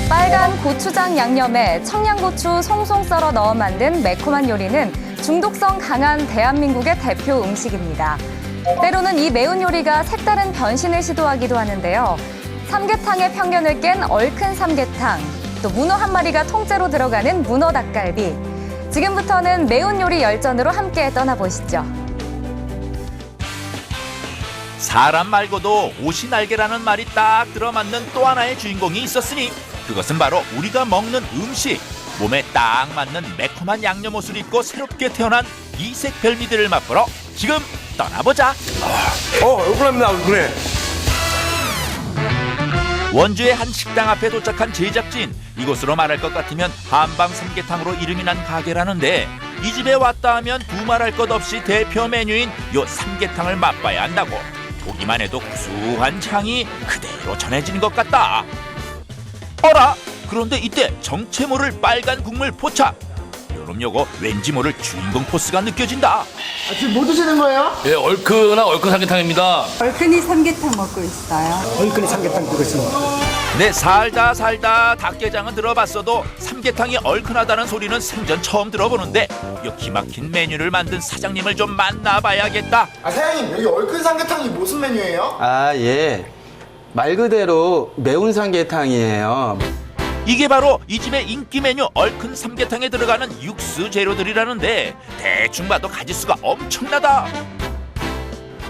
빨간 고추장 양념에 청양고추 송송 썰어 넣어 만든 매콤한 요리는 중독성 강한 대한민국의 대표 음식입니다. 때로는 이 매운 요리가 색다른 변신을 시도하기도 하는데요. 삼계탕의 편견을 깬 얼큰 삼계탕, 또 문어 한 마리가 통째로 들어가는 문어 닭갈비. 지금부터는 매운 요리 열전으로 함께 떠나보시죠. 사람 말고도 옷이 날개라는 말이 딱 들어맞는 또 하나의 주인공이 있었으니 그것은 바로 우리가 먹는 음식. 몸에 딱 맞는 매콤한 양념옷을 입고 새롭게 태어난 이색 별미들을 맛보러 지금 떠나보자. 얼큰합니다, 얼큰해. 원주의 한 식당 앞에 도착한 제작진. 이곳으로 말할 것 같으면 한방 삼계탕으로 이름이 난 가게라는데 이 집에 왔다 하면 두말할 것 없이 대표 메뉴인 요 삼계탕을 맛봐야 한다고. 보기만 해도 구수한 향이 그대로 전해지는 것 같다. 어라? 그런데 이때 정체 모를 빨간 국물 포착. 요거 왠지 모를 주인공 포스가 느껴진다. 지금 뭐 드시는 거예요? 예, 얼큰 삼계탕입니다. 얼큰이 삼계탕 먹고 있어요. 얼큰이 삼계탕 뜨고 있습니다. 네, 살다 닭게장은 들어봤어도 삼계탕이 얼큰하다는 소리는 생전 처음 들어보는데 이 기막힌 메뉴를 만든 사장님을 좀 만나봐야겠다. 사장님, 여기 얼큰 삼계탕이 무슨 메뉴예요? 예. 말 그대로 매운 삼계탕이에요. 이게 바로 이 집의 인기 메뉴 얼큰 삼계탕에 들어가는 육수 재료들이라는데 대충 봐도 가짓수가 엄청나다.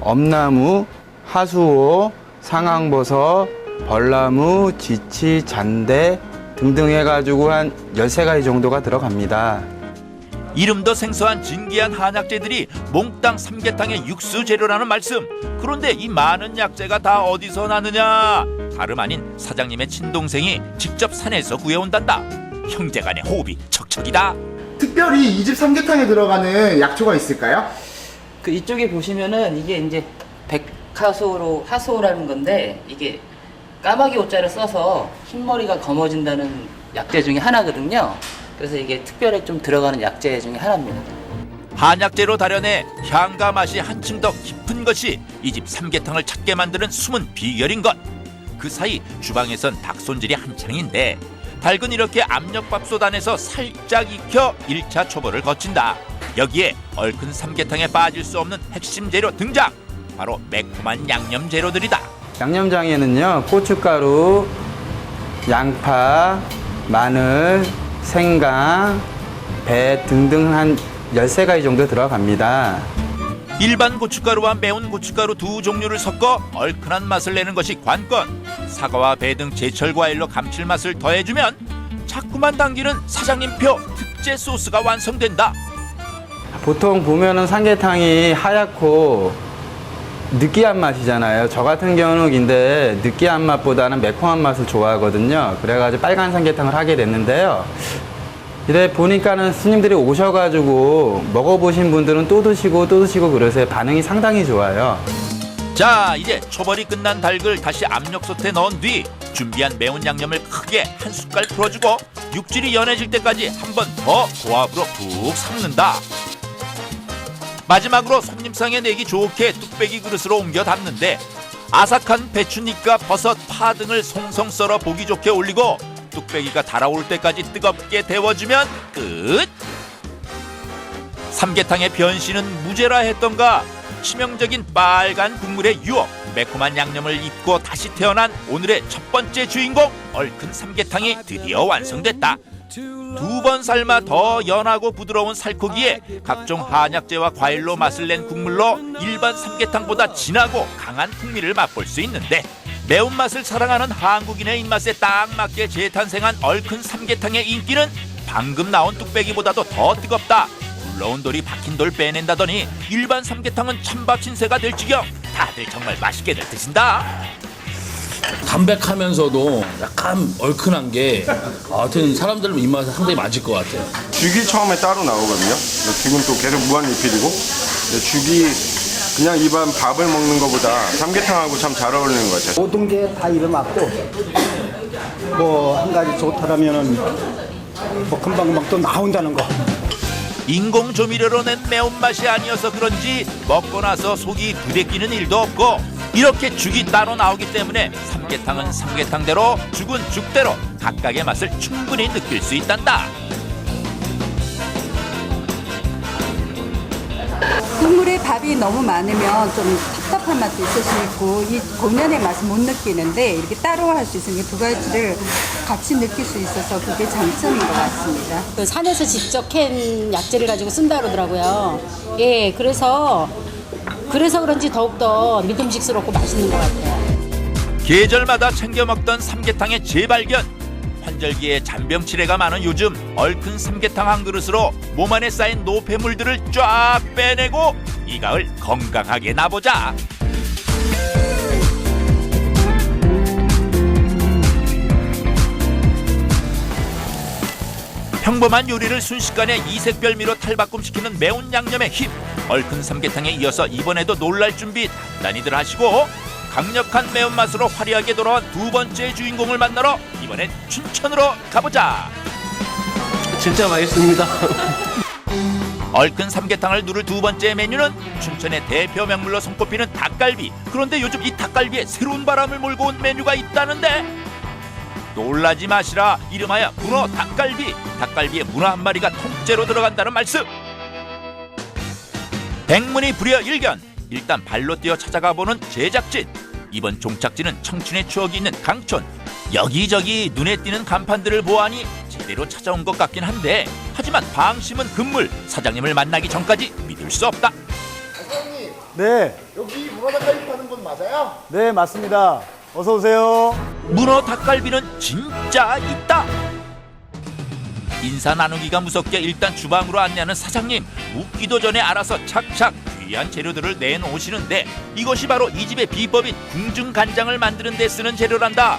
엄나무, 하수오, 상황버섯, 벌나무, 지치, 잔대 등등 해가지고 한 13가지 정도가 들어갑니다. 이름도 생소한 진귀한 한약재들이 몽땅 삼계탕의 육수 재료라는 말씀. 그런데 이 많은 약재가 다 어디서 나느냐? 다름 아닌 사장님의 친동생이 직접 산에서 구해온단다. 형제간의 호흡이 척척이다. 특별히 이 집 삼계탕에 들어가는 약초가 있을까요? 그 이쪽에 보시면은 이게 이제 하소라는 건데 이게 까마귀 옷자를 써서 흰머리가 검어진다는 약재 중에 하나거든요. 그래서 이게 특별히 좀 들어가는 약재 중에 하나입니다. 한약재로 다려내 향과 맛이 한층 더 깊은 것이 이 집 삼계탕을 찾게 만드는 숨은 비결인 것. 그 사이 주방에선 닭 손질이 한창인데 닭은 이렇게 압력밥솥 안에서 살짝 익혀 1차 초벌을 거친다. 여기에 얼큰 삼계탕에 빠질 수 없는 핵심 재료 등장. 바로 매콤한 양념 재료들이다. 양념장에는요, 고춧가루, 양파, 마늘, 생강, 배 등등 한 13가지 정도 들어갑니다. 일반 고춧가루와 매운 고춧가루 두 종류를 섞어 얼큰한 맛을 내는 것이 관건. 사과와 배 등 제철 과일로 감칠맛을 더해주면 자꾸만 당기는 사장님표 특제 소스가 완성된다. 보통 보면은 삼계탕이 하얗고 느끼한 맛이잖아요. 저 같은 경우는 근데 느끼한 맛보다는 매콤한 맛을 좋아하거든요. 그래가지고 빨간 삼계탕을 하게 됐는데요. 이래 보니까는 스님들이 오셔가지고 먹어보신 분들은 또 드시고 그러세요. 반응이 상당히 좋아요. 자, 이제 초벌이 끝난 닭을 다시 압력솥에 넣은 뒤 준비한 매운 양념을 크게 한 숟갈 풀어주고 육질이 연해질 때까지 한 번 더 고압으로 푹 삶는다. 마지막으로 손님상에 내기 좋게 뚝배기 그릇으로 옮겨 담는데 아삭한 배추잎과 버섯, 파 등을 송송 썰어 보기 좋게 올리고 뚝배기가 달아올 때까지 뜨겁게 데워주면 끝! 삼계탕의 변신은 무죄라 했던가. 치명적인 빨간 국물의 유혹, 매콤한 양념을 입고 다시 태어난 오늘의 첫 번째 주인공 얼큰 삼계탕이 드디어 완성됐다. 2번 삶아 더 연하고 부드러운 살코기에 각종 한약재와 과일로 맛을 낸 국물로 일반 삼계탕보다 진하고 강한 풍미를 맛볼 수 있는데 매운맛을 사랑하는 한국인의 입맛에 딱 맞게 재탄생한 얼큰 삼계탕의 인기는 방금 나온 뚝배기보다도 더 뜨겁다. 굴러온 돌이 박힌 돌 빼낸다더니 일반 삼계탕은 찬밥 신세가 될 지경. 다들 정말 맛있게들 드신다. 담백하면서도 약간 얼큰한 게 하여튼 사람들 입맛에 상당히 맞을 것 같아요. 죽이 처음에 따로 나오거든요. 죽은 또 계속 무한 리필이고 죽이 그냥 일반 밥을 먹는 것보다 삼계탕하고 참 잘 어울리는 것 같아요. 모든 게 다 입에 맞고 뭐 한 가지 좋다라면은 뭐 금방 또 나온다는 거. 인공 조미료로 낸 매운맛이 아니어서 그런지 먹고 나서 속이 부대끼는 일도 없고 이렇게 죽이 따로 나오기 때문에 삼계탕은 삼계탕대로 죽은 죽대로 각각의 맛을 충분히 느낄 수 있단다. 국물에 밥이 너무 많으면 좀 답답한 맛도 있을 수 있고 이 본연의 맛을 못 느끼는데 이렇게 따로 할 수 있으니 두 가지를 같이 느낄 수 있어서 그게 장점인 것 같습니다. 그 산에서 직접 캔 약재를 가지고 쓴다 그러더라고요. 예, 그래서 그런지 더욱더 믿음직스럽고 맛있는 것 같아요. 계절마다 챙겨 먹던 삼계탕의 재발견. 환절기에 잔병치레가 많은 요즘 얼큰 삼계탕 한 그릇으로 몸 안에 쌓인 노폐물들을 쫙 빼내고 이 가을 건강하게 나보자. 평범한 요리를 순식간에 이색별미로 탈바꿈시키는 매운 양념의 힘. 얼큰 삼계탕에 이어서 이번에도 놀랄 준비 단단히들 하시고 강력한 매운맛으로 화려하게 돌아온 두 번째 주인공을 만나러 이번엔 춘천으로 가보자. 진짜 맛있습니다. 얼큰 삼계탕을 누를 두 번째 메뉴는 춘천의 대표 명물로 손꼽히는 닭갈비. 그런데 요즘 이 닭갈비에 새로운 바람을 몰고 온 메뉴가 있다는데 놀라지 마시라. 이름하여 문어 닭갈비. 닭갈비에 문어 한 마리가 통째로 들어간다는 말씀. 백문이 불여 일견. 일단 발로 뛰어 찾아가 보는 제작진. 이번 종착지는 청춘의 추억이 있는 강촌. 여기저기 눈에 띄는 간판들을 보아하니 제대로 찾아온 것 같긴 한데 하지만 방심은 금물. 사장님을 만나기 전까지 믿을 수 없다. 사장님, 네, 여기 문어닭갈비 파는 곳 맞아요? 네 맞습니다. 어서 오세요. 문어 닭갈비는 진짜 있다. 인사 나누기가 무섭게 일단 주방으로 안내하는 사장님. 묻기도 전에 알아서 착착 귀한 재료들을 내놓으시는데 이것이 바로 이 집의 비법인 궁중간장을 만드는 데 쓰는 재료란다.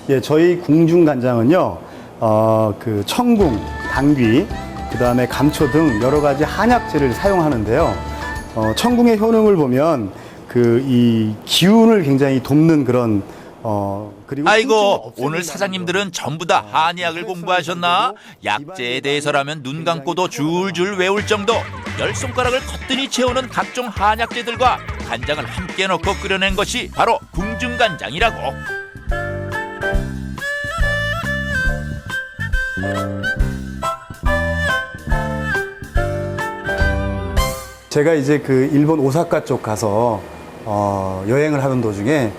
예, 저희 궁중간장은요, 그 청궁, 당귀, 그 다음에 감초 등 여러 가지 한약재를 사용하는데요. 청궁의 효능을 보면 그 이 기운을 굉장히 돕는 그런 그리고 아이고 오늘 사장님들은 전부 다 한의학을 공부하셨나? 약재에 대해서라면 눈 감고도 줄줄 외울 정도. 10손가락을 거뜬히 채우는 각종 한약재들과 간장을 함께 넣고 끓여낸 것이 바로 궁중간장이라고. 제가 이제 그 일본 오사카 쪽 가서 여행을 하던 도중에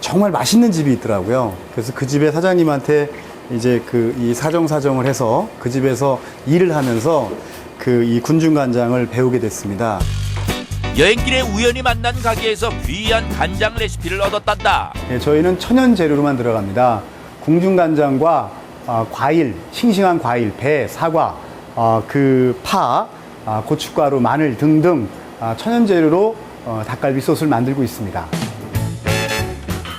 정말 맛있는 집이 있더라고요. 그래서 그 집의 사장님한테 이제 그 이 사정을 해서 그 집에서 일을 하면서 그 이 궁중간장을 배우게 됐습니다. 여행길에 우연히 만난 가게에서 귀한 간장 레시피를 얻었단다. 예, 저희는 천연 재료로만 들어갑니다. 궁중간장과 과일, 싱싱한 과일, 배, 사과, 그 파, 고춧가루, 마늘 등등 천연 재료로 닭갈비 소스를 만들고 있습니다.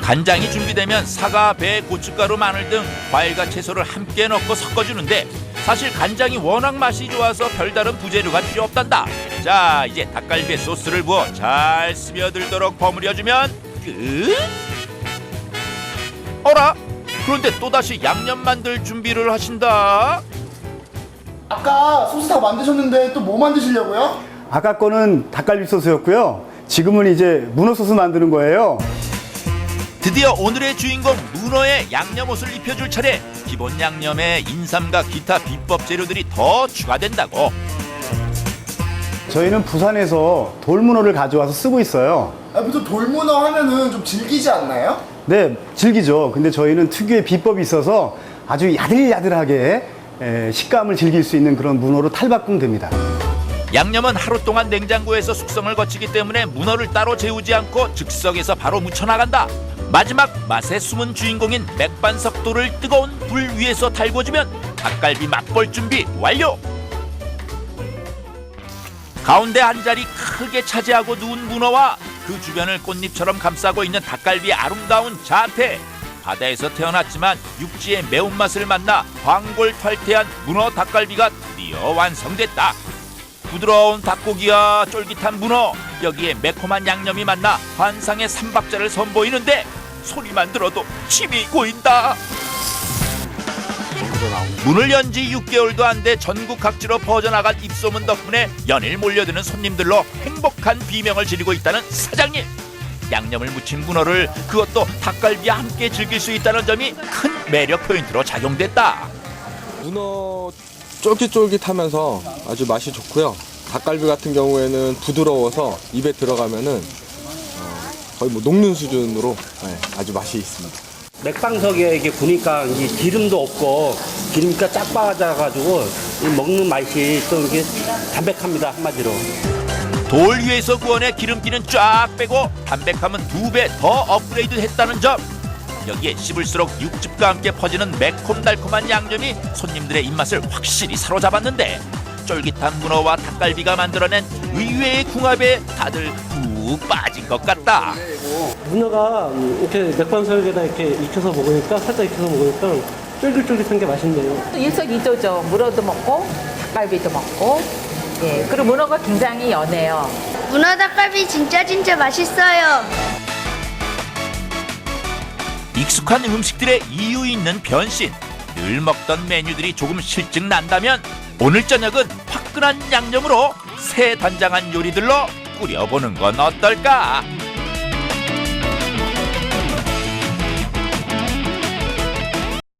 간장이 준비되면 사과, 배, 고춧가루, 마늘 등 과일과 채소를 함께 넣고 섞어주는데 사실 간장이 워낙 맛이 좋아서 별다른 부재료가 필요 없단다. 자, 이제 닭갈비에 소스를 부어 잘 스며들도록 버무려주면 끝. 어라? 그런데 또다시 양념 만들 준비를 하신다. 아까 소스 다 만드셨는데 또 뭐 만드시려고요? 아까 거는 닭갈비 소스였고요. 지금은 이제 문어 소스 만드는 거예요. 드디어 오늘의 주인공 문어의 양념옷을 입혀줄 차례. 기본 양념에 인삼과 기타 비법 재료들이 더 추가된다고. 저희는 부산에서 돌문어를 가져와서 쓰고 있어요. 보통 돌문어 하면은 좀 질기지 않나요? 네, 질기죠. 근데 저희는 특유의 비법이 있어서 아주 야들야들하게 식감을 즐길 수 있는 그런 문어로 탈바꿈됩니다. 양념은 하루 동안 냉장고에서 숙성을 거치기 때문에 문어를 따로 재우지 않고 즉석에서 바로 묻혀나간다. 마지막 맛의 숨은 주인공인 맥반석도를 뜨거운 불 위에서 달궈주면 닭갈비 맛볼 준비 완료. 가운데 한 자리 크게 차지하고 누운 문어와 그 주변을 꽃잎처럼 감싸고 있는 닭갈비의 아름다운 자태. 바다에서 태어났지만 육지의 매운맛을 만나 황골탈태한 문어 닭갈비가 드디어 완성됐다. 부드러운 닭고기와 쫄깃한 문어, 여기에 매콤한 양념이 만나 환상의 삼박자를 선보이는데 소리만 들어도 침이 고인다. 문을 연 지 6개월도 안 돼 전국 각지로 퍼져나간 입소문 덕분에 연일 몰려드는 손님들로 행복한 비명을 지르고 있다는 사장님. 양념을 묻힌 문어를 그것도 닭갈비와 함께 즐길 수 있다는 점이 큰 매력 포인트로 작용됐다. 문어 쫄깃쫄깃하면서 아주 맛이 좋고요. 닭갈비 같은 경우에는 부드러워서 입에 들어가면은 거의 뭐 녹는 수준으로 아주 맛이 있습니다. 맥방석에 이게 구니까 이 기름도 없고 기름기가 쫙 빠져가지고 먹는 맛이 또 이게 담백합니다, 한마디로. 돌 위에서 구워내 기름기는 쫙 빼고 담백함은 2배 더 업그레이드 했다는 점. 여기에 씹을수록 육즙과 함께 퍼지는 매콤달콤한 양념이 손님들의 입맛을 확실히 사로잡았는데 쫄깃한 문어와 닭갈비가 만들어낸 의외의 궁합에 다들 푹 빠진 것 같다. 문어가 이렇게 맥방석에다 이렇게 익혀서 먹으니까 살짝 익혀서 먹으니까 쫄깃쫄깃한 게 맛있네요. 일석이조죠. 문어도 먹고 닭갈비도 먹고. 예, 그리고 문어가 굉장히 연해요. 문어 닭갈비 진짜 맛있어요. 익숙한 음식들의 이유 있는 변신. 늘 먹던 메뉴들이 조금 실증 난다면 오늘 저녁은 화끈한 양념으로 새 단장한 요리들로 꾸려보는 건 어떨까?